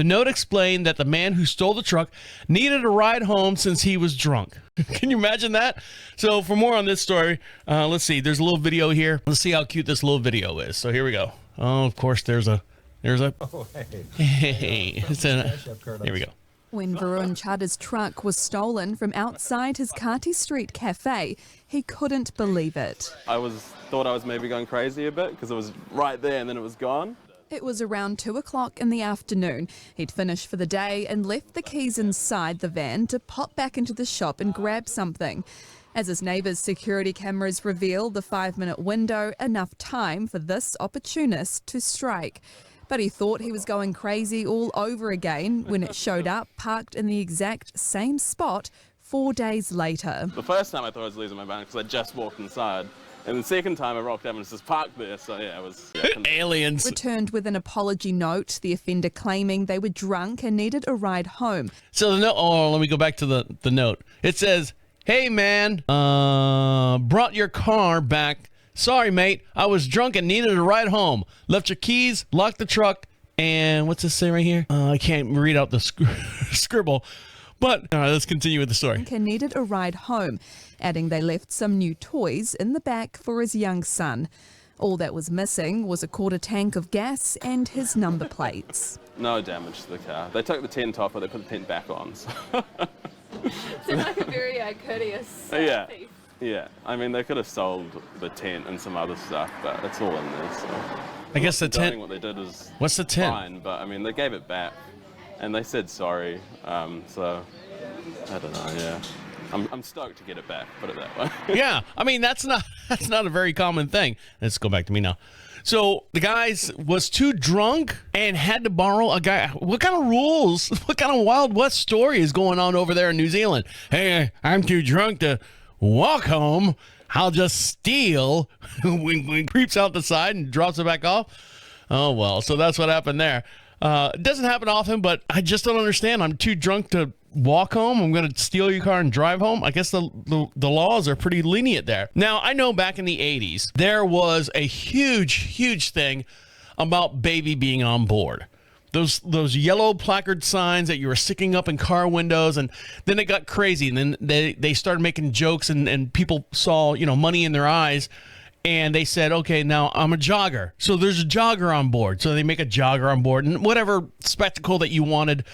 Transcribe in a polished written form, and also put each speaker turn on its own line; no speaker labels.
The note explained that the man who stole the truck needed a ride home since he was drunk. Can you imagine that? So for more on this story, let's see. There's a little video here. Let's see how cute this little video is. So here we go. Oh, of course, there's a. Oh, hey. Here we go.
When Varun Chadda's truck was stolen from outside his Kati Street cafe, he couldn't believe it.
I thought I was maybe going crazy a bit because it was right there and then it was gone.
It was around 2 o'clock in the afternoon. He'd finished for the day and left the keys inside the van to pop back into the shop and grab something. As his neighbour's security cameras reveal the 5-minute window, enough time for this opportunist to strike. But he thought he was going crazy all over again when it showed up parked in the exact same spot 4 days later.
The first time I thought I was losing my balance because I just walked inside. And the second time I rocked up and it's just parked there, so yeah, it was... Yeah,
aliens.
Returned with an apology note, the offender claiming they were drunk and needed a ride home.
So the note, let me go back to the note. It says, hey man, brought your car back. Sorry mate, I was drunk and needed a ride home. Left your keys, locked the truck, and what's this say right here? I can't read out the scribble. But all right, let's continue with the story.
Needed a ride home, adding they left some new toys in the back for his young son. All that was missing was a quarter tank of gas and his number plates.
No damage to the car. They took the tent off, but they put the tent back on. So.
Seems like a very courteous thief.
Yeah. I mean, they could have sold the tent and some other stuff, but it's all in there. So.
I guess the tent.
What they did is
what's the tent?
Fine, but I mean, they gave it back. And they said sorry, so I don't know. Yeah, I'm stoked to get it back. Put it that way.
Yeah, I mean that's not a very common thing. Let's go back to me now. So the guy was too drunk and had to borrow a guy. What kind of rules? What kind of Wild West story is going on over there in New Zealand? Hey, I'm too drunk to walk home. I'll just steal. when creeps out the side and drops it back off. Oh well, so that's what happened there. It doesn't happen often, but I just don't understand. I'm too drunk to walk home. I'm going to steal your car and drive home. I guess the laws are pretty lenient there. Now, I know back in the 80s, there was a huge thing about baby being on board. Those yellow placard signs that you were sticking up in car windows, and then it got crazy. And then they started making jokes, and people saw, money in their eyes. And they said, okay, now I'm a jogger. So there's a jogger on board. So they make a jogger on board and whatever spectacle that you wanted,